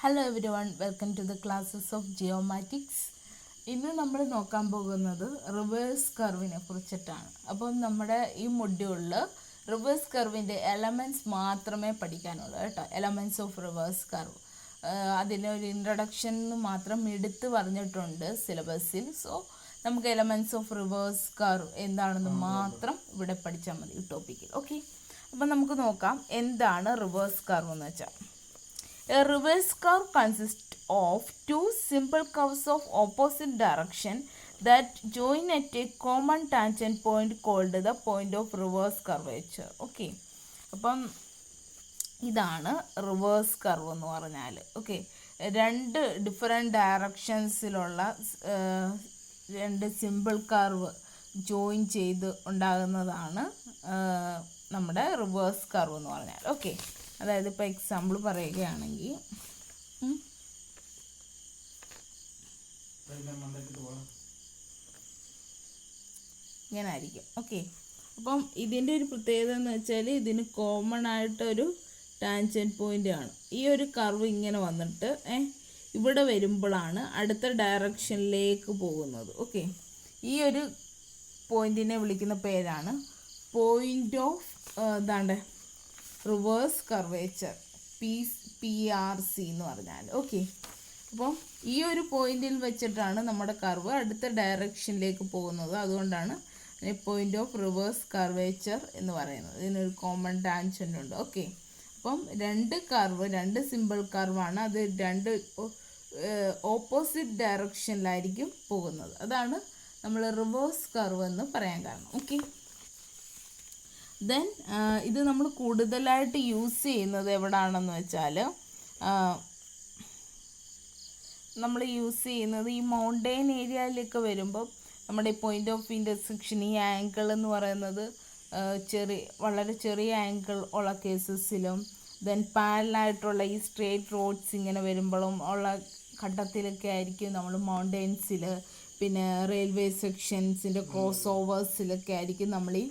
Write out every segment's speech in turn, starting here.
Hello everyone, welcome to the classes of geomatics. ഇന്ന് നമ്മൾ നോക്കാൻ പോകുന്നത് റിവേഴ്സ് കർവിനെ കുറിച്ചിട്ടാണ്. അപ്പം നമ്മുടെ ഈ മൊഡ്യൂളിൽ റിവേഴ്സ് കർവിൻ്റെ എലമെൻറ്റ്സ് മാത്രമേ പഠിക്കാനുള്ളൂ കേട്ടോ. എലമെൻറ്റ്സ് ഓഫ് റിവേഴ്സ് കർവ് അതിനൊരു ഇൻട്രഡക്ഷൻ മാത്രം എടുത്ത് പറഞ്ഞിട്ടുണ്ട് സിലബസിൽ. സോ നമുക്ക് എലമെൻറ്റ്സ് ഓഫ് റിവേഴ്സ് കർവ് എന്താണെന്ന് മാത്രം ഇവിടെ പഠിച്ചാൽ മതി ഈ ടോപ്പിക്കിൽ. ഓക്കെ, അപ്പം നമുക്ക് നോക്കാം എന്താണ് റിവേഴ്സ് കർവ് എന്ന് വെച്ചാൽ. A reverse curve consists of two simple curves of opposite direction that join at a common tangent point called the point of reverse curvature. Okay, അപ്പം ഇതാണ് റിവേഴ്സ് കർവ് എന്ന് പറഞ്ഞാൽ. ഓക്കെ, രണ്ട് ഡിഫറെൻറ്റ് ഡയറക്ഷൻസിലുള്ള രണ്ട് simple curve join ചെയ്ത് ഉണ്ടാകുന്നതാണ് നമ്മുടെ reverse curve എന്ന് പറഞ്ഞാൽ. ഓക്കെ, അതായത് ഇപ്പോൾ എക്സാമ്പിൾ പറയുകയാണെങ്കിൽ ഇങ്ങനെ ആയിരിക്കും. ഓക്കെ, അപ്പം ഇതിൻ്റെ ഒരു പ്രത്യേകത എന്ന് വെച്ചാൽ ഇതിന് കോമൺ ആയിട്ടൊരു ടാൻജൻറ്റ് പോയിൻ്റ് ആണ്. ഈ ഒരു കർവ് ഇങ്ങനെ വന്നിട്ട് ഇവിടെ വരുമ്പോഴാണ് അടുത്ത ഡയറക്ഷനിലേക്ക് പോകുന്നത്. ഓക്കെ, ഈ ഒരു പോയിൻറ്റിനെ വിളിക്കുന്ന പേരാണ് point of reverse curvature, PRC എന്ന് പറഞ്ഞാൽ. ഓക്കെ, അപ്പം ഈ ഒരു പോയിന്റിൽ വെച്ചിട്ടാണ് നമ്മുടെ കർവ് അടുത്ത ഡയറക്ഷനിലേക്ക് പോകുന്നത്. അതുകൊണ്ടാണ് പോയിന്റ് ഓഫ് റിവേഴ്സ് കർവേച്ചർ എന്ന് പറയുന്നത്. ഇതിനൊരു കോമൺ ടാൻജന്റ് ഉണ്ട്. ഓക്കെ, അപ്പം രണ്ട് സിമ്പിൾ കർവാണ്. അത് രണ്ട് ഓപ്പോസിറ്റ് ഡയറക്ഷനിലായിരിക്കും പോകുന്നത്. അതാണ് നമ്മൾ റിവേഴ്സ് കർവ് എന്ന് പറയാൻ കാരണം. ഓക്കെ, ദെൻ ഇത് നമ്മൾ കൂടുതലായിട്ട് യൂസ് ചെയ്യുന്നത് എവിടാണെന്ന് വെച്ചാൽ നമ്മൾ യൂസ് ചെയ്യുന്നത് ഈ മൗണ്ടെയിൻ ഏരിയയിലൊക്കെ വരുമ്പോൾ നമ്മുടെ ഈ പോയിൻ്റ് ഓഫ് ഇൻ്റർസെക്ഷൻ, ഈ ആംഗിൾ എന്ന് പറയുന്നത് വളരെ ചെറിയ ആംഗിൾ ഉള്ള കേസസിലും, ദെൻ പാരലായിട്ടുള്ള ഈ സ്ട്രേറ്റ് റോഡ്സ് ഇങ്ങനെ വരുമ്പോഴും ഉള്ള ഘട്ടത്തിലൊക്കെ ആയിരിക്കും നമ്മൾ മൗണ്ടെയിൻസിൽ, പിന്നെ റെയിൽവേ സെക്ഷൻസിൻ്റെ ക്രോസ് ഓവേഴ്സിലൊക്കെ ആയിരിക്കും നമ്മൾ ഈ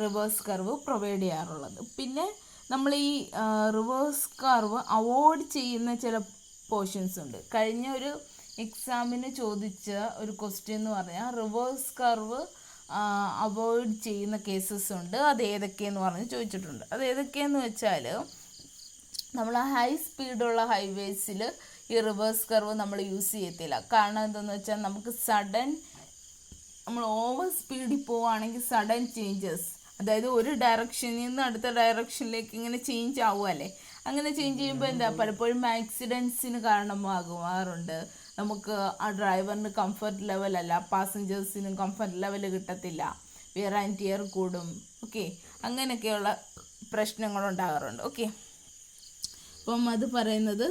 റിവേഴ്സ് കർവ് പ്രൊവൈഡ് ചെയ്യാറുള്ളത്. പിന്നെ നമ്മൾ ഈ റിവേഴ്സ് കർവ് അവോയ്ഡ് ചെയ്യുന്ന ചില പോർഷൻസ് ഉണ്ട്. കഴിഞ്ഞ ഒരു എക്സാമിന് ചോദിച്ച ഒരു ക്വസ്റ്റ്യൻ എന്ന് പറഞ്ഞാൽ റിവേഴ്സ് കർവ് അവോയ്ഡ് ചെയ്യുന്ന കേസസ് ഉണ്ട്. അത് ഏതൊക്കെയെന്ന് പറഞ്ഞ് ചോദിച്ചിട്ടുണ്ട്. അത് ഏതൊക്കെയെന്ന് വെച്ചാൽ നമ്മൾ ഹൈ സ്പീഡുള്ള ഹൈവേസിൽ ഈ റിവേഴ്സ് കർവ് നമ്മൾ യൂസ് ചെയ്യത്തില്ല. കാരണം എന്തെന്ന് വെച്ചാൽ നമുക്ക് നമ്മൾ ഓവർ സ്പീഡിൽ പോവുകയാണെങ്കിൽ സഡൻ ചേഞ്ചസ്, അതായത് ഒരു ഡയറക്ഷനിൽ നിന്ന് അടുത്ത ഡയറക്ഷനിലേക്ക് ഇങ്ങനെ ചേഞ്ച് ആവുമല്ലേ. അങ്ങനെ ചേഞ്ച് ചെയ്യുമ്പോൾ പലപ്പോഴും ആക്സിഡൻസിന് കാരണമാകാറുണ്ട്. നമുക്ക് ആ ഡ്രൈവറിന് കംഫർട്ട് ലെവലല്ല, പാസഞ്ചേഴ്സിനും കംഫർട്ട് ലെവൽ കിട്ടത്തില്ല, വിയർ ആൻഡ് ടിയർ കൂടും. ഓക്കെ, അങ്ങനെയൊക്കെയുള്ള പ്രശ്നങ്ങളുണ്ടാകാറുണ്ട്. ഓക്കെ, അപ്പം അത് പറയുന്നത്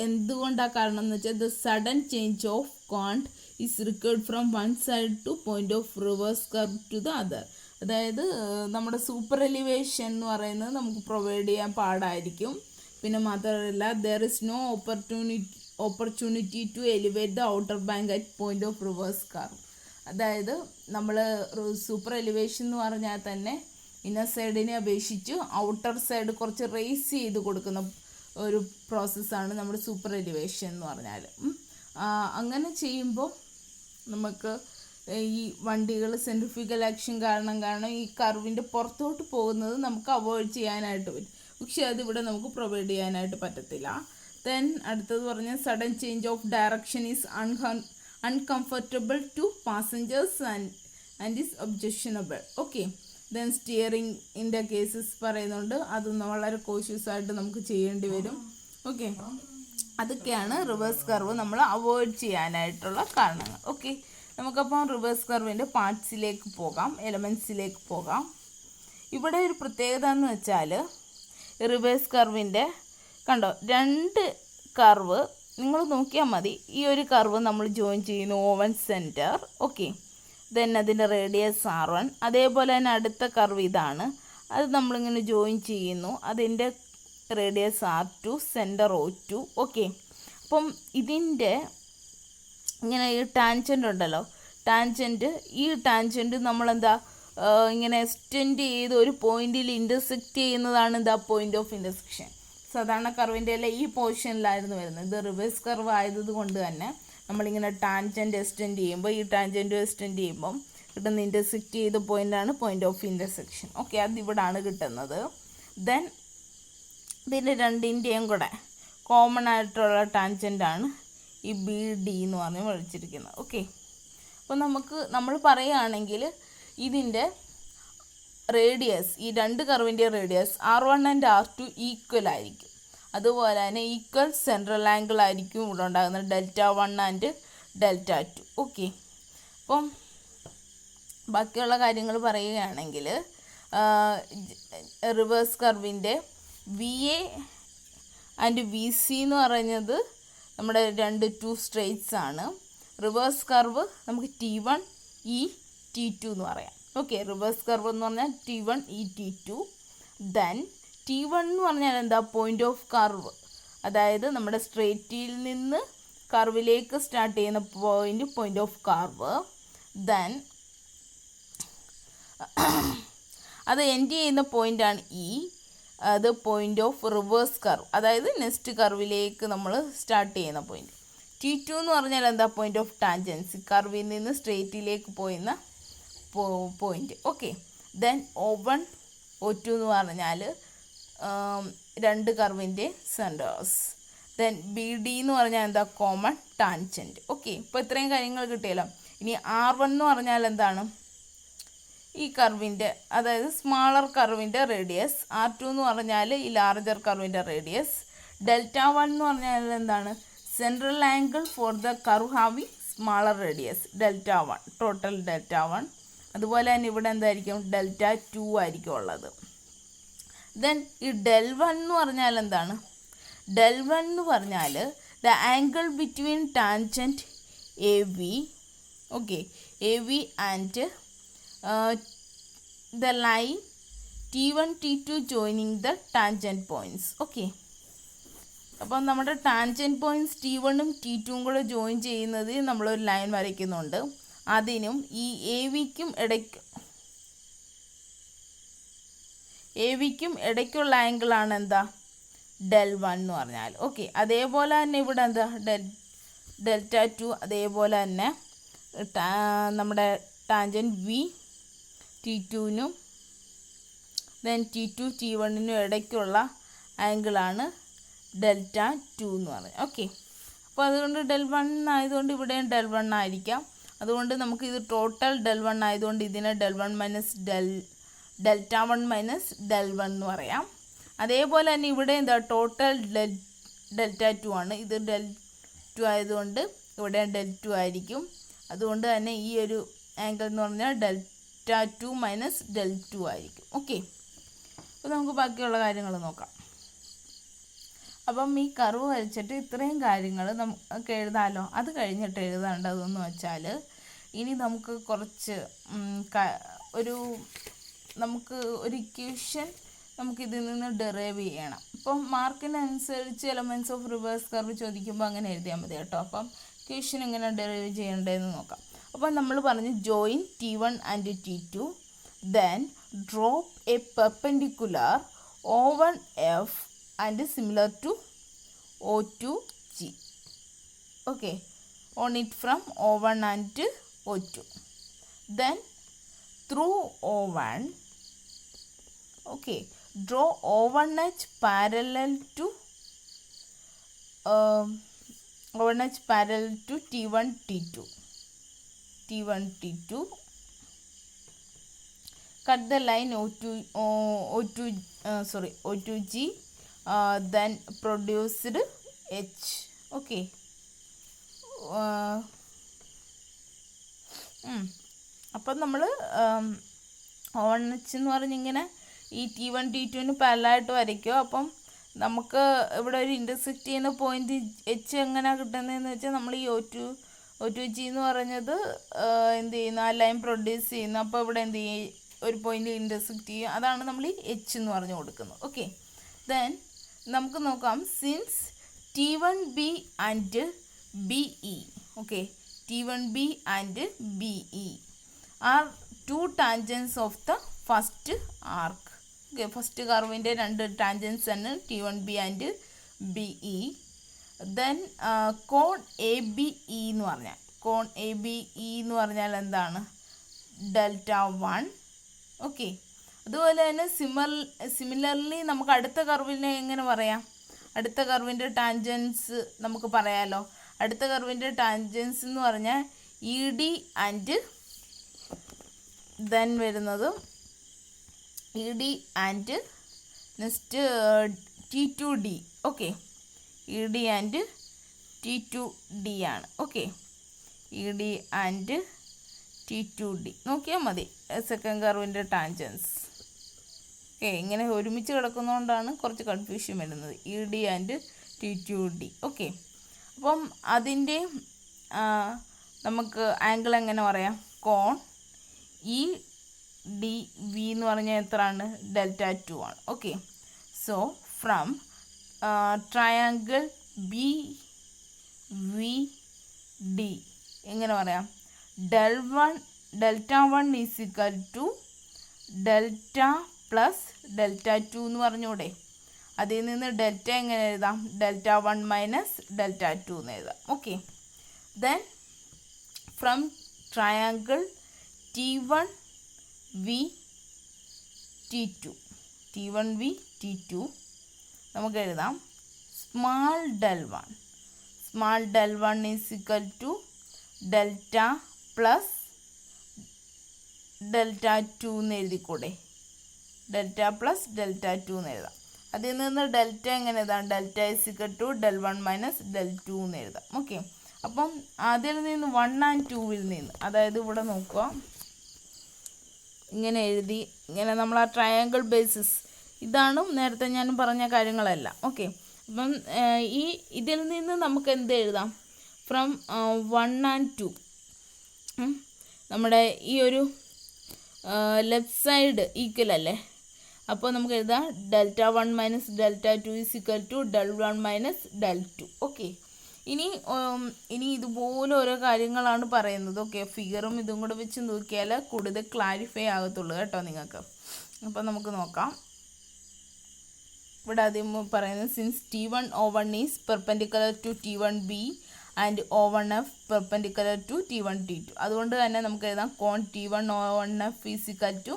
എന്തുകൊണ്ടാണ് കാരണം എന്ന് വെച്ചാൽ the sudden change of quant is required from one side to point of reverse curve to the other. അതായത് നമ്മുടെ സൂപ്പർ എലിവേഷൻ എന്ന് പറയുന്നത് നമുക്ക് പ്രൊവൈഡ് ചെയ്യാൻ പാടായിരിക്കും. പിന്നെ മാത്രമല്ല there is no opportunity to elevate the outer bank at point of reverse curve. അതായത് നമ്മൾ സൂപ്പർ എലിവേഷൻ എന്ന് പറഞ്ഞാൽ തന്നെ ഇന്നർ സൈഡിനെ അപേക്ഷിച്ച് ഔട്ടർ സൈഡ് കുറച്ച് റേസ് ചെയ്ത് കൊടുക്കുന്ന ഒരു പ്രോസസ്സാണ് നമ്മുടെ സൂപ്പർ എലിവേഷൻ എന്ന് പറഞ്ഞാൽ. അങ്ങനെ ചെയ്യുമ്പോൾ നമുക്ക് ഈ വണ്ടികൾ സെൻട്രിഫ്യൂഗൽ ആക്ഷൻ കാരണം ഈ കർവിൻ്റെ പുറത്തോട്ട് പോകുന്നത് നമുക്ക് അവോയ്ഡ് ചെയ്യാനായിട്ട് പറ്റും. പക്ഷെ അതിവിടെ നമുക്ക് പ്രൊവൈഡ് ചെയ്യാനായിട്ട് പറ്റത്തില്ല. ദെൻ അടുത്തത് പറഞ്ഞാൽ sudden change of direction is uncomfortable to passengers and is objectionable. Okay, then സ്റ്റിയറിങ്ങിൻ്റെ കേസസ് പറയുന്നുണ്ട്. അതൊന്നും വളരെ കോഷ്യസ് ആയിട്ട് നമുക്ക് ചെയ്യേണ്ടി വരും. ഓക്കെ, അതൊക്കെയാണ് റിവേഴ്സ് കർവ് നമ്മൾ അവോയ്ഡ് ചെയ്യാനായിട്ടുള്ള കാരണങ്ങൾ. ഓക്കെ, നമുക്കപ്പം റിവേഴ്സ് കർവിൻ്റെ പാർട്സിലേക്ക് പോകാം, എലമെൻറ്റ്സിലേക്ക് പോകാം. ഇവിടെ ഒരു പ്രത്യേകത എന്ന് വെച്ചാൽ റിവേഴ്സ് കർവിൻ്റെ കണ്ടോ, രണ്ട് കർവ് നിങ്ങൾ നോക്കിയാൽ മതി. ഈ ഒരു കർവ് നമ്മൾ ജോയിൻ ചെയ്യുന്നു ഓവൻ സെൻറ്റർ. ഓക്കെ, ദെൻ അതിൻ്റെ റേഡിയസ് R1. അതേപോലെ തന്നെ അടുത്ത കർവ് ഇതാണ്, അത് നമ്മളിങ്ങനെ ജോയിൻ ചെയ്യുന്നു, അതിൻ്റെ radius R2, centre O2. Okay, അപ്പം ഇതിൻ്റെ ഇങ്ങനെ ഈ ടാൻജൻ്റ് ഉണ്ടല്ലോ, ഈ ടാൻജൻ്റ് നമ്മളെന്താ ഇങ്ങനെ എക്സ്റ്റെൻഡ് ചെയ്ത് ഒരു പോയിന്റിൽ ഇൻ്റർസെക്റ്റ് ചെയ്യുന്നതാണ് എന്താ പോയിന്റ് ഓഫ് ഇൻ്റർസെക്ഷൻ. സാധാരണ കർവിൻ്റെ എല്ലാം ഈ പോർഷനിലായിരുന്നു വരുന്നത്. ഇത് റിവേഴ്സ് കർവ് ആയത് കൊണ്ട് തന്നെ നമ്മളിങ്ങനെ ടാൻജൻറ്റ് എക്സ്റ്റെൻഡ് ചെയ്യുമ്പോൾ ഈ ടാൻജൻറ്റ് എക്സ്റ്റെൻഡ് ചെയ്യുമ്പം കിട്ടുന്ന ഇൻ്റർസെക്റ്റ് ചെയ്ത പോയിൻ്റാണ് പോയിൻ്റ് ഓഫ് ഇൻ്റർസെക്ഷൻ. ഓക്കെ, അതിവിടാണ് കിട്ടുന്നത്. ദെൻ ഇതിൻ്റെ രണ്ടിൻ്റെയും കൂടെ കോമൺ ആയിട്ടുള്ള ടാൻജൻ്റാണ് ഈ ബി ഡി എന്ന് പറഞ്ഞ് വിളിച്ചിരിക്കുന്നത്. ഓക്കെ, അപ്പോൾ നമ്മൾ പറയുകയാണെങ്കിൽ ഇതിൻ്റെ റേഡിയസ്, ഈ രണ്ട് കർവിൻ്റെ radius R1 and R2 equal ആയിരിക്കും. അതുപോലെ തന്നെ ഈക്വൽ സെൻട്രൽ ആംഗിൾ ആയിരിക്കും ഇവിടെ ഉണ്ടാകുന്നത്, Δ1 ആൻഡ് Δ2. ഓക്കെ, അപ്പം ബാക്കിയുള്ള കാര്യങ്ങൾ പറയുകയാണെങ്കിൽ റിവേഴ്സ് കർവിൻ്റെ VA ആൻഡ് VC എന്ന് പറയുന്നത് നമ്മുടെ ടു സ്ട്രെയിറ്റ്സ് ആണ്. റിവേഴ്സ് കർവ് നമുക്ക് T1 E T2 എന്ന് പറയാം. ഓക്കെ, റിവേഴ്സ് കർവ് എന്ന് പറഞ്ഞാൽ T1 E T2. Then T1 എന്ന് പറഞ്ഞാൽ എന്താ, പോയിൻ്റ് ഓഫ് കർവ്, അതായത് നമ്മുടെ സ്ട്രെയിറ്റിൽ നിന്ന് കർവിലേക്ക് സ്റ്റാർട്ട് ചെയ്യുന്ന പോയിൻ്റ് ഓഫ് കർവ്. ദെൻ അത് എൻഡ് ചെയ്യുന്ന പോയിൻ്റാണ് E, അത് പോയിൻ്റ് ഓഫ് റിവേഴ്സ് കർവ്, അതായത് നെക്സ്റ്റ് കർവിലേക്ക് നമ്മൾ സ്റ്റാർട്ട് ചെയ്യുന്ന പോയിൻ്റ്. T2 എന്ന് പറഞ്ഞാൽ എന്താ, പോയിൻ്റ് ഓഫ് ടാൻജൻസി, കർവിൽ നിന്ന് സ്ട്രെയിറ്റിലേക്ക് പോയുന്ന point. Okay, then O1 O2 എന്ന് പറഞ്ഞാൽ രണ്ട് കർവിൻ്റെ സെൻറ്റേഴ്സ്. ദെൻ BD എന്ന് പറഞ്ഞാൽ എന്താ, കോമൺ ടാൻജൻറ്റ്. ഓക്കെ, ഇപ്പോൾ ഇത്രയും കാര്യങ്ങൾ കിട്ടിയല്ലോ. ഇനി R1 എന്ന് പറഞ്ഞാൽ എന്താണ്, ഈ കർവിൻ്റെ, അതായത് സ്മാളർ കർവിൻ്റെ റേഡിയസ്. R2 എന്ന് പറഞ്ഞാൽ ഈ ലാർജർ കർവിൻ്റെ റേഡിയസ്. Δ1 എന്ന് പറഞ്ഞാൽ എന്താണ്, central angle for the curve having smaller radius, Δ1, total Δ1. അതുപോലെ തന്നെ ഇവിടെ എന്തായിരിക്കും, Δ2 ആയിരിക്കും ഉള്ളത്. ദെൻ ഈ Δ1 എന്ന് പറഞ്ഞാൽ എന്താണ്, Δ1 എന്ന് പറഞ്ഞാൽ the angle between tangent AV, okay, AV and the line T1 T2 joining the tangent points. Okay, അപ്പം നമ്മുടെ ടാൻജൻറ്റ് പോയിൻറ്റ്സ് T1ഉം T2ഉം കൂടെ ജോയിൻ ചെയ്യുന്നത് നമ്മളൊരു ലൈൻ വരയ്ക്കുന്നുണ്ട്. അതിനും ഈ AVക്കും ഇടയ്ക്കുള്ള ആംഗിളാണ് എന്താ, Δ1 എന്ന് പറഞ്ഞാൽ. ഓക്കെ, അതേപോലെ തന്നെ ഇവിടെ എന്താ, Δ2, അതേപോലെ തന്നെ നമ്മുടെ ടാൻജൻറ്റ് V T2നും ദെൻ T2 T1നും ഇടയ്ക്കുള്ള ആംഗിളാണ് Δ2 എന്ന് പറയുന്നത്. ഓക്കെ, അപ്പോൾ അതുകൊണ്ട് Δ1 ആയതുകൊണ്ട് ഇവിടെയും Δ1 ആയിരിക്കാം. അതുകൊണ്ട് നമുക്കിത് ടോട്ടൽ Δ1 ആയതുകൊണ്ട് ഇതിനെ Δ1 മൈനസ് Δ1 മൈനസ് Δ1 എന്ന് പറയാം. അതേപോലെ തന്നെ ഇവിടെ എന്താ, ടോട്ടൽ Δ2 ആണ്, ഇത് Δ2 ആയതുകൊണ്ട് ഇവിടെ Δ2 ആയിരിക്കും. അതുകൊണ്ട് തന്നെ ഈ ഒരു ആംഗിൾ എന്ന് പറഞ്ഞാൽ Δ2 മൈനസ് Δ2 ആയിരിക്കും. ഓക്കെ, അപ്പോൾ നമുക്ക് ബാക്കിയുള്ള കാര്യങ്ങൾ നോക്കാം. അപ്പം ഈ കർവ് വരച്ചിട്ട് ഇത്രയും കാര്യങ്ങൾ നമുക്ക് എഴുതാമല്ലോ. അത് കഴിഞ്ഞിട്ട് എഴുതേണ്ടതെന്ന് വെച്ചാൽ ഇനി നമുക്ക് കുറച്ച് നമുക്ക് ഒരു ഇക്വേഷൻ നമുക്കിതിൽ നിന്ന് ഡെറൈവ് ചെയ്യണം. അപ്പം മാർക്കിനനുസരിച്ച് എലമെൻറ്റ്സ് ഓഫ് റിവേഴ്സ് കർവ് ചോദിക്കുമ്പോൾ അങ്ങനെ എഴുതിയാൽ മതി കേട്ടോ. അപ്പം ഇക്വേഷൻ എങ്ങനെ ഡെറൈവ് ചെയ്യേണ്ടതെന്ന് നോക്കാം. അപ്പം നമ്മൾ പറഞ്ഞു join T1 and T2, then drop A perpendicular O1F and similar to O2G. Okay, on it from O1 and O2. Then through O1, okay, draw O1H parallel to T1 T2. Cut the line O2G, then produced H. Okay. അപ്പം നമ്മൾ O1H എന്ന് പറഞ്ഞിങ്ങനെ ഈ T1 T2ന് പാരലായിട്ട് വരയ്ക്കുക. അപ്പം നമുക്ക് ഇവിടെ ഒരു ഇൻ്റർസെക്റ്റ് ചെയ്യുന്ന പോയിന്റ് H എങ്ങനെയാണ് കിട്ടുന്നതെന്ന് വെച്ചാൽ നമ്മൾ ഈ O2G എന്ന് പറഞ്ഞത് എന്ത് ചെയ്യുന്നു, ആ ലൈൻ പ്രൊഡ്യൂസ് ചെയ്യുന്നു. അപ്പോൾ ഇവിടെ എന്ത് ചെയ്യും, ഒരു പോയിന്റ് ഇൻ്റർസെക്റ്റ് ചെയ്യും. അതാണ് നമ്മൾ ഈ H എന്ന് പറഞ്ഞു കൊടുക്കുന്നത്. ഓക്കെ, ദെൻ നമുക്ക് നോക്കാം. Since T1B and BE, okay, T1B and BE are two tangents of the first arc. Okay, first കർവിൻ്റെ രണ്ട് ടാൻജൻസ് ആണ് T1b ആൻഡ് BE. ദെൻ കോൺ ABE എന്ന് പറഞ്ഞാൽ എന്ന് പറഞ്ഞാൽ എന്താണ്? Δ1. ഓക്കെ, അതുപോലെ തന്നെ സിമിലർലി നമുക്ക് അടുത്ത കർവിനെ എങ്ങനെ പറയാം? അടുത്ത കർവിൻ്റെ ടാൻജൻസ് നമുക്ക് പറയാലോ. അടുത്ത കർവിൻ്റെ ടാൻജൻസ് എന്ന് പറഞ്ഞാൽ ED ആൻഡ് ദെൻ വരുന്നത് ED and next T2D. Okay, ED and T2D ആണ്. ഓക്കെ, ED ആൻഡ് T2D നോക്കിയാൽ മതി സെക്കൻഡ് കർവിൻ്റെ ടാൻജൻസ്. ഓക്കെ, ഇങ്ങനെ ഒരുമിച്ച് കിടക്കുന്നതുകൊണ്ടാണ് കുറച്ച് കൺഫ്യൂഷൻ വരുന്നത്, ED ആൻഡ് T2D. ഓക്കെ, അപ്പം അതിൻ്റെ നമുക്ക് ആംഗിൾ എങ്ങനെ പറയാം? കോൺ EDV എന്ന് പറഞ്ഞാൽ എത്രയാണ്? Δ2 ആണ്. Okay, so from triangle BVD എങ്ങനെ പറയാം? Δ1 is equal to delta plus Δ2 എന്ന് പറഞ്ഞൂടെ? അതിൽ നിന്ന് ഡെൽറ്റ എങ്ങനെ എഴുതാം? Δ1 മൈനസ് Δ2 എന്ന് എഴുതാം. Okay, then from triangle T1VT2 നമുക്ക് എഴുതാം small Δ1 is equal to delta plus Δ2 എന്ന് എഴുതിക്കൂടെ? ഡെൽറ്റ പ്ലസ് Δ2 എന്ന് എഴുതാം. അതിൽ നിന്ന് ഡെൽറ്റ എങ്ങനെ എഴുതാം? Delta is equal to Δ1 minus Δ2 എന്ന് എഴുതാം. ഓക്കെ, അപ്പം അതിൽ നിന്ന് 1 and 2 നിന്ന്, അതായത് ഇവിടെ നോക്കുക, ഇങ്ങനെ എഴുതി, ഇങ്ങനെ നമ്മൾ ആ ട്രയാങ്കിൾ ബേസിസ്, ഇതാണ് നേരത്തെ ഞാൻ പറഞ്ഞ കാര്യങ്ങളെല്ലാം. ഓക്കെ, അപ്പം ഇതിൽ നിന്ന് നമുക്ക് എന്ത് എഴുതാം? ഫ്രം 1 and 2 നമ്മുടെ ഈ ഒരു ലെഫ്റ്റ് സൈഡ് ഈക്വൽ അല്ലേ? അപ്പോൾ നമുക്ക് എഴുതാം Δ1 minus Δ2 is equal to Δ1 minus Δ2. Okay, ഇനി ഇതുപോലെ ഓരോ കാര്യങ്ങളാണ് പറയുന്നത്. ഓക്കെ, ഫിഗറും ഇതും കൂടെ വെച്ച് നോക്കിയാൽ കൂടുതൽ ക്ലാരിഫൈ ആകത്തുള്ളൂ കേട്ടോ നിങ്ങൾക്ക്. അപ്പോൾ നമുക്ക് നോക്കാം. ഇവിടെ ആദ്യം പറയുന്നത് since T1O1 is perpendicular to T1B and O1F perpendicular to T1T2. അതുകൊണ്ട് തന്നെ നമുക്ക് എഴുതാം കോൺ T1O1F ഈസ് ഈക്വൽ ടു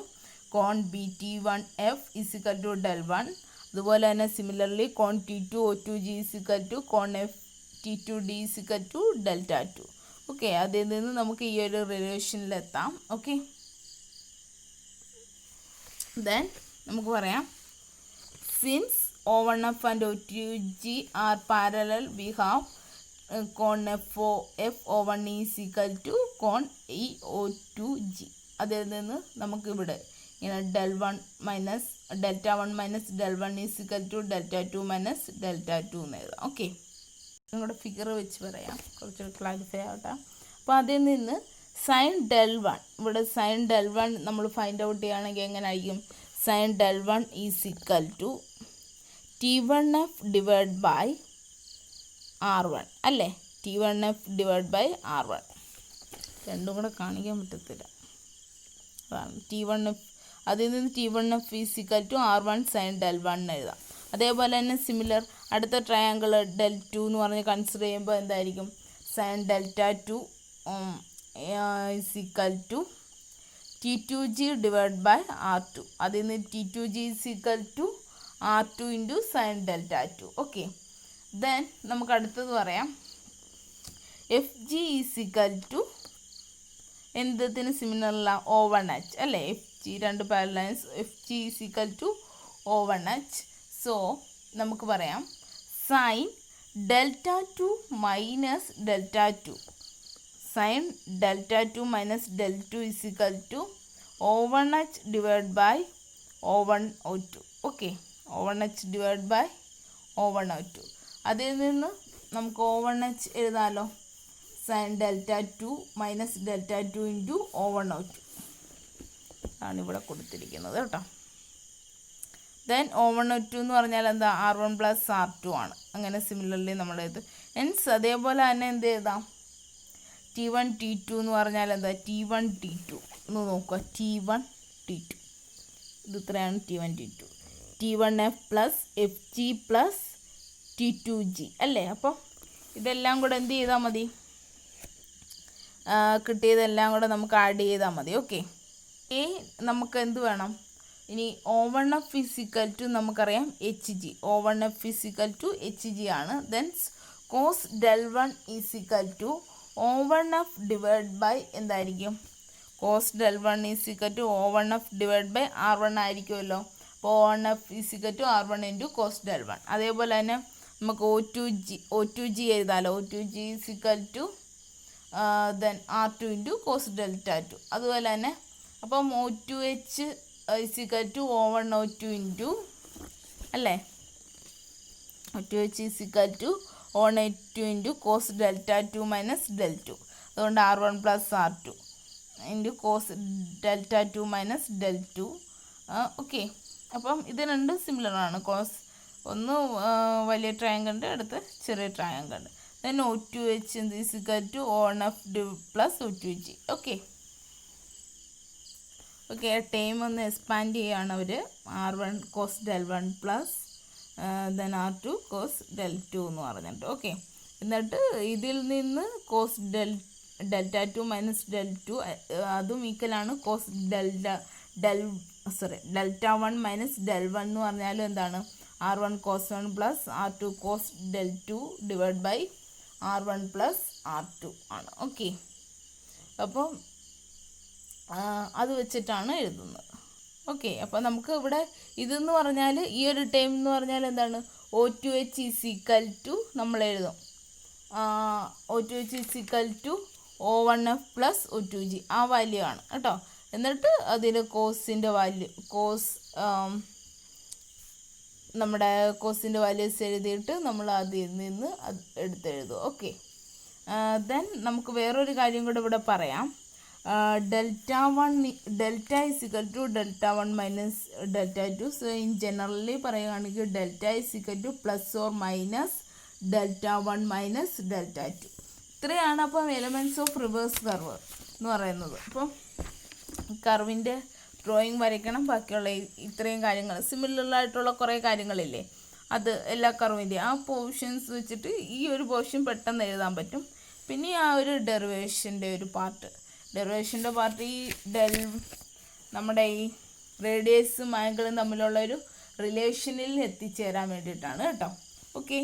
കോൺ BT1F ഈസ് ഈക്വൽ ടു Δ1. അതുപോലെ തന്നെ സിമിലർലി കോൺ T2O2G ഈസ് ഈക്വൽ ടു കോൺ T2D is equal to Δ2. Okay, അതിൽ നിന്ന് നമുക്ക് ഈ ഒരു റിലേഷനിലെത്താം. ഓക്കെ, ദെൻ നമുക്ക് പറയാം since O1F and O2G are parallel we have കോൺ FO1 ഈസ് ഈക്വൽ ടു കോൺ EO2G. അതിൽ നിന്ന് നമുക്ക് ഇവിടെ ഇങ്ങനെ Δ1 minus Δ1 is equal to Δ2 minus Δ2 എന്ന് എഴുതാം. ഓക്കെ, നിങ്ങളുടെ ഫിഗർ വെച്ച് പറയാം, കുറച്ച് ക്ലാരിഫൈ ആവട്ടെ. അപ്പോൾ അതിൽ നിന്ന് സൈൻ Δ1, ഇവിടെ സൈൻ Δ1 നമ്മൾ ഫൈൻഡ് ഔട്ട് ചെയ്യുകയാണെങ്കിൽ എങ്ങനെ ആയിരിക്കും? Sine Δ1 is equal to T1F divide by R1 അല്ലേ? T1F ഡിവൈഡ് ബൈ R1 രണ്ടും കൂടെ കാണിക്കാൻ പറ്റത്തില്ല, അതാണ് T1F. അതിൽ നിന്ന് T1F is equal to R1 sign Δ1 എഴുതാം. അതേപോലെ തന്നെ സിമിലർ അടുത്ത ട്രയാങ്കിൾ Δ2 എന്ന് പറഞ്ഞ് കൺസിഡർ ചെയ്യുമ്പോൾ എന്തായിരിക്കും? Sine Δ2 is equal to T2G divide by R2. അതിൽ നിന്ന് T2G is equal to R2 into sine Δ2. Okay, then നമുക്ക് അടുത്തത് പറയാം FG ഈസ് ഈക്വൽ ടു എന്തത്തിന് സിമിലറല്ല? O1H അല്ലേ? FG രണ്ട് parallel lines, FG is equal to O1H. So നമുക്ക് പറയാം sine Δ2 minus Δ2, sine Δ2 minus Δ2 is equal to O1H divide by O1O2. Okay, O1H divide by O1O2. അതിൽ നിന്ന് നമുക്ക് O1H എഴുതാമല്ലോ, sign Δ2 minus Δ2 into O1O2 ആണ് ഇവിടെ കൊടുത്തിരിക്കുന്നത് കേട്ടോ. ദെൻ O1O2 എന്ന് പറഞ്ഞാൽ എന്താ? R1 പ്ലസ് R2 ആണ്. അങ്ങനെ സിമിലർലി നമ്മുടെ ഇത് ഹെൻസ് അതേപോലെ തന്നെ എന്ത് എഴുതാം? T1T2 എന്ന് പറഞ്ഞാൽ എന്താ? T1T2 ഒന്ന് നോക്കുക, T1T2 ഇത് ഇത്രയാണ് T1 T2. T1F plus FG plus T2G അല്ലേ. അപ്പം ഇതെല്ലാം കൂടെ എന്ത് ചെയ്താൽ മതി, കിട്ടിയതെല്ലാം കൂടെ നമുക്ക് ആഡ് ചെയ്താൽ മതി. ഓക്കെ, നമുക്ക് എന്ത് വേണം ഇനി? O1F ഫിസിക്കൽ ടു നമുക്കറിയാം HG. O1F is equal to HG ആണ്. Then cos del1 is equal to O1F divide by എന്തായിരിക്കും? Cos del1 is equal to O1F divide by R1 ആയിരിക്കുമല്ലോ. അപ്പോൾ O1F is equal to R1 into cos del1. അതേപോലെ തന്നെ നമുക്ക് O2G എഴുതാമല്ലോ. O2G is equal to then R2 into cos del2. അതുപോലെ തന്നെ അപ്പം O2H is equal to O1O2 into അല്ലേ, O2H is equal to O1O2 into cos del2 minus del2. അതുകൊണ്ട് R1 plus R2 into cos del2 minus del2. Okay, അപ്പം ഇത് രണ്ടും similar ആണ്. Cos ഒന്ന് വലിയ ട്രയാങ്കിളുണ്ട്, അടുത്ത് ചെറിയ ട്രയാങ്കിളുണ്ട്. Then O2H is equal to O1F plus O2G. Okay okay, time ഒന്ന് എക്സ്പാൻഡ് ചെയ്യുകയാണ് അവർ. R1 cos del1 plus then R2 cos del2 എന്ന് പറഞ്ഞിട്ട്. ഓക്കെ, എന്നിട്ട് ഇതിൽ നിന്ന് കോസ് del2 മൈനസ് del2 അതും ഈക്വലാണ് കോസ് del1 മൈനസ് del1 എന്ന് പറഞ്ഞാലും എന്താണ്? R1 cos 1 plus R2 cos del2 divide by R1 plus R2 ആണ്. ഓക്കെ, അപ്പം അത് വെച്ചിട്ടാണ് എഴുതുന്നത്. ഓക്കെ, അപ്പോൾ നമുക്ക് ഇവിടെ ഇതെന്ന് പറഞ്ഞാൽ ഈ ഒരു ടൈം എന്ന് പറഞ്ഞാൽ എന്താണ്? O2H ഈസിക്കൽ ടു നമ്മൾ എഴുതും O2H is equal to O1F plus O2G ആ വാല്യൂ ആണ് കേട്ടോ. എന്നിട്ട് അതിൽ കോസിൻ്റെ വാല്യൂ നമ്മുടെ കോസിൻ്റെ വാല്യൂസ് എഴുതിയിട്ട് നമ്മൾ അതിൽ നിന്ന് എടുത്തെഴുതും. ഓക്കെ, ദെൻ നമുക്ക് വേറൊരു കാര്യം കൂടെ ഇവിടെ പറയാം. Delta is equal to del1 minus del2. So in generally പറയുകയാണെങ്കിൽ delta is equal to plus or minus del1 minus del2. ഇത്രയാണ് അപ്പം എലമെൻറ്റ്സ് ഓഫ് റിവേഴ്സ് കർവ് എന്ന് പറയുന്നത്. അപ്പം കർവിൻ്റെ ഡ്രോയിങ് വരയ്ക്കണം, ബാക്കിയുള്ള ഇത്രയും കാര്യങ്ങൾ സിമിലറായിട്ടുള്ള കുറേ കാര്യങ്ങളില്ലേ, അത് എല്ലാ കർവിൻ്റെയും ആ പോർഷൻസ് വെച്ചിട്ട് ഈ ഒരു പോർഷൻ പെട്ടെന്ന് എഴുതാൻ പറ്റും. പിന്നെ ആ ഒരു ഡെറിവേഷൻ്റെ ഒരു പാർട്ട് ഈ നമ്മുടെ ഈ റേഡിയസും ആംഗിളും തമ്മിലുള്ള ഒരു റിലേഷനിൽ എത്തിച്ചേരാൻ വേണ്ടിയിട്ടാണ് കേട്ടോ. ഓക്കെ,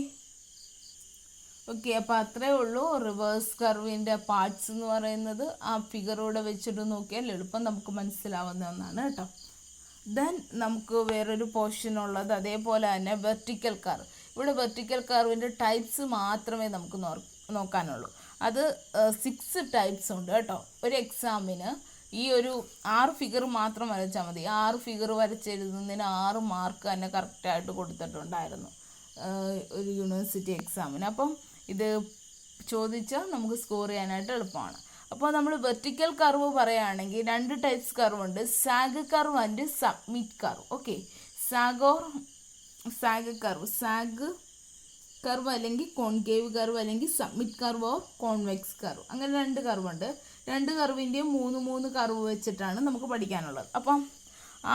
അപ്പോൾ അത്രേ ഉള്ളൂ റിവേഴ്സ് കർവിൻ്റെ പാർട്സ് എന്ന് പറയുന്നത്. ആ ഫിഗറൂടെ വെച്ചിട്ട് നോക്കിയാൽ എളുപ്പം നമുക്ക് മനസ്സിലാവുന്ന ഒന്നാണ് കേട്ടോ. ദെൻ നമുക്ക് വേറൊരു പോർഷൻ ഉള്ളത് അതേപോലെ തന്നെ വെർട്ടിക്കൽ കർവ്. ഇവിടെ വെർട്ടിക്കൽ കർവിൻ്റെ ടൈപ്സ് മാത്രമേ നമുക്ക് നോക്കാനുള്ളൂ. അത് 6 ടൈപ്സ് ഉണ്ട് കേട്ടോ. ഒരു എക്സാമിന് ഈ ഒരു 6 ഫിഗർ മാത്രം വരച്ചാൽ മതി. 6 ഫിഗർ വരച്ചെഴുതുന്നതിന് 6 മാർക്ക് തന്നെ കറക്റ്റായിട്ട് കൊടുത്തിട്ടുണ്ടായിരുന്നു ഒരു യൂണിവേഴ്സിറ്റി എക്സാമിന്. അപ്പം ഇത് ചോദിച്ചാൽ നമുക്ക് സ്കോർ ചെയ്യാനായിട്ട് എളുപ്പമാണ്. അപ്പോൾ നമ്മൾ വെർട്ടിക്കൽ കർവ് പറയുകയാണെങ്കിൽ 2 ടൈപ്സ് കർവ് ഉണ്ട്, zag curve and submit curve. Okay, zag curve അല്ലെങ്കിൽ കോൺകേവ് കർവ് അല്ലെങ്കിൽ submit curve or convex curve, അങ്ങനെ 2 കർവുണ്ട്. 2 കർവിൻ്റെയും 3 കർവ് വെച്ചിട്ടാണ് നമുക്ക് പഠിക്കാനുള്ളത്. അപ്പം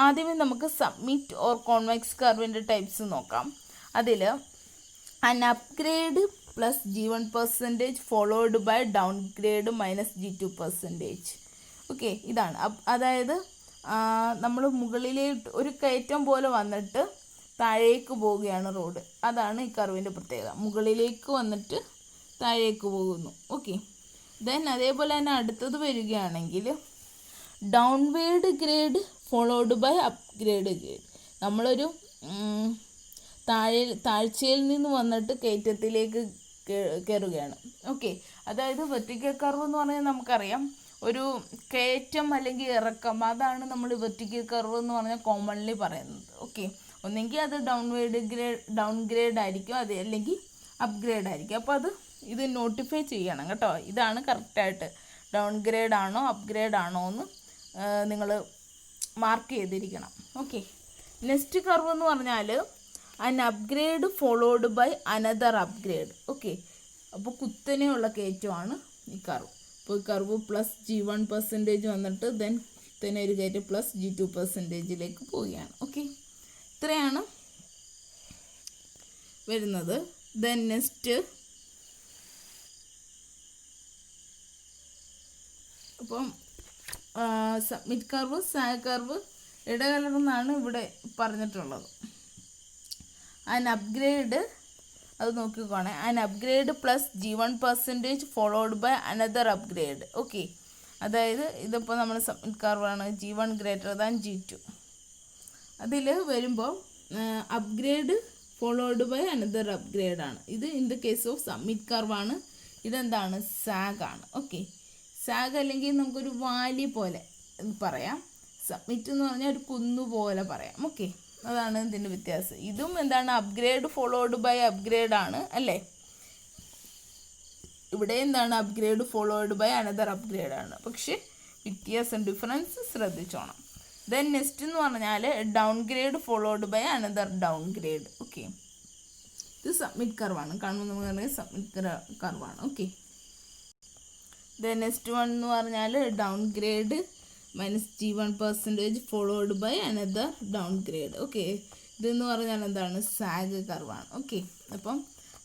ആദ്യമേ നമുക്ക് സബ്മിറ്റ് ഓർ കോൺവെക്സ് കർവിൻ്റെ ടൈപ്സ് നോക്കാം. അതിൽ an upgrade plus G1% followed by down grade minus G2%. Okay, ഇതാണ്. അതായത് നമ്മൾ മുകളിലേക്ക് ഒരു കയറ്റം പോലെ വന്നിട്ട് താഴേക്ക് പോവുകയാണ് റോഡ്. അതാണ് ഈ കർവിൻ്റെ പ്രത്യേകത. മുകളിലേക്ക് വന്നിട്ട് താഴേക്ക് പോകുന്നു. ഓക്കെ, ദെൻ അതേപോലെ തന്നെ അടുത്തത് വരികയാണെങ്കിൽ downward grade followed by upgrade grade. നമ്മളൊരു താഴ്ചയിൽ നിന്ന് വന്നിട്ട് കയറ്റത്തിലേക്ക് കയറുകയാണ്. ഓക്കെ, അതായത് വെർട്ടിക്കൽ കർവ് എന്ന് പറഞ്ഞാൽ നമുക്കറിയാം ഒരു കയറ്റം അല്ലെങ്കിൽ ഇറക്കം, അതാണ് നമ്മൾ വെർട്ടിക്കൽ കർവ് എന്ന് പറഞ്ഞാൽ കോമൺലി പറയുന്നത്. ഓക്കെ, ഒന്നെങ്കിൽ അത് ഡൗൺ ഗ്രേഡ് ആയിരിക്കും, അത് അല്ലെങ്കിൽ അപ്ഗ്രേഡ് ആയിരിക്കും. അപ്പോൾ ഇത് നോട്ടിഫൈ ചെയ്യണം കേട്ടോ. ഇതാണ് കറക്റ്റായിട്ട് ഡൗൺ ഗ്രേഡ് ആണോ അപ്ഗ്രേഡ് ആണോ എന്ന് നിങ്ങൾ മാർക്ക് ചെയ്തിരിക്കണം. ഓക്കെ, നെക്സ്റ്റ് കർവ് എന്ന് പറഞ്ഞാൽ an upgrade followed by another upgrade. Okay, അപ്പോൾ കുത്തനെയുള്ള കയറ്റമാണ് ഈ കർവ്. അപ്പോൾ ഈ കർവ് പ്ലസ് G1% വന്നിട്ട് ദെൻ തന്നെ ഒരു കയറ്റം പ്ലസ് G2% പോവുകയാണ്. ഓക്കെ, ഇത്രയാണ് വരുന്നത്. ദെൻ നെക്സ്റ്റ് അപ്പം സബ്മിറ്റ് കർവ് സാഗ് കർവ് ഇടകലർന്നാണ് ഇവിടെ പറഞ്ഞിട്ടുള്ളത്. ആൻ അപ്ഗ്രേഡ് അത് നോക്കിക്കോണേ. An upgrade plus G1% followed by another upgrade. Okay, അതായത് ഇതിപ്പോൾ നമ്മൾ സബ്മിറ്റ് കർവാണ് G1 > G2. അതിൽ വരുമ്പോൾ അപ്ഗ്രേഡ് ഫോളോഡ് ബൈ അനദർ അപ്ഗ്രേഡാണ്. ഇത് in the case of summit കർവാണ്. ഇതെന്താണ്? സാഗാണ്. ഓക്കെ, സാഗ് അല്ലെങ്കിൽ നമുക്കൊരു വാലി പോലെ പറയാം. സബ്മിറ്റ് എന്ന് പറഞ്ഞാൽ ഒരു കുന്നു പോലെ പറയാം. ഓക്കെ, അതാണ് ഇതിൻ്റെ വ്യത്യാസം. ഇതും എന്താണ്? അപ്ഗ്രേഡ് ഫോളോഡ് ബൈ അപ്ഗ്രേഡ് ആണ് അല്ലേ? ഇവിടെ എന്താണ്? Upgrade followed by another upgrade ആണ്. പക്ഷെ വ്യത്യാസം ഡിഫറൻസ് ശ്രദ്ധിച്ചോണം. ദെൻ നെക്സ്റ്റ് എന്ന് പറഞ്ഞാൽ downgrade followed by another downgrade. Okay, ഇത് സബ്മിറ്റ് കർവാണ്. കാണുമ്പോൾ നമ്മൾ പറയുന്നത് സബ്മിറ്റ് കർവാണ്. ഓക്കെ, ദെൻ നെക്സ്റ്റ് വൺ എന്ന് പറഞ്ഞാൽ down grade minus G1% followed by another downgrade. Okay, ഇതെന്ന് പറഞ്ഞാൽ എന്താണ്? സാഗ് കർവാണ്. ഓക്കെ, അപ്പം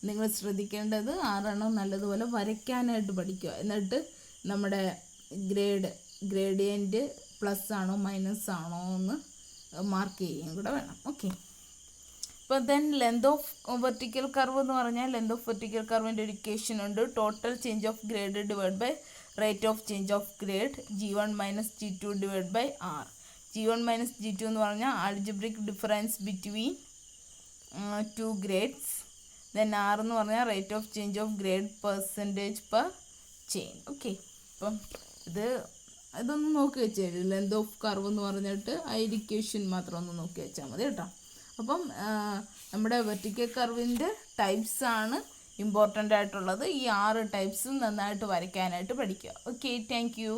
നിങ്ങൾ ശ്രദ്ധിക്കേണ്ടത് 6 നല്ലതുപോലെ വരയ്ക്കാനായിട്ട് പഠിക്കുക. എന്നിട്ട് നമ്മുടെ ഗ്രേഡിയൻറ്റ് പ്ലസ് ആണോ മൈനസ് ആണോ എന്ന് മാർക്ക് ചെയ്യുകയും കൂടെ വേണം. ഓക്കെ, അപ്പോൾ then length of vertical curve എന്ന് പറഞ്ഞാൽ ലെന്ത് ഓഫ് വെർട്ടിക്കൽ കർവിൻ്റെ ഒരു ഇക്വേഷൻ ഉണ്ട്. Total change of grade divide by rate of change of grade G1 - G2 divide by R. G1 - G2 എന്ന് പറഞ്ഞാൽ algebraic difference between 2 grades. Then R എന്ന് പറഞ്ഞാൽ rate of change of grade percentage per chain. Okay, അപ്പം ഇതൊന്ന് നോക്കി വെച്ചാൽ length of curve എന്ന് പറഞ്ഞിട്ട് ആ ഇക്വേഷൻ മാത്രം ഒന്ന് നോക്കി വെച്ചാൽ മതി കേട്ടോ. അപ്പം നമ്മുടെ വെർട്ടിക്കൽ കർവിൻ്റെ ടൈപ്സ് ആണ് ഇമ്പോർട്ടൻ്റ് ആയിട്ടുള്ളത്. ഈ 6 ടൈപ്സും നന്നായിട്ട് വരയ്ക്കാനായിട്ട് പഠിക്കുക. Okay, thank you.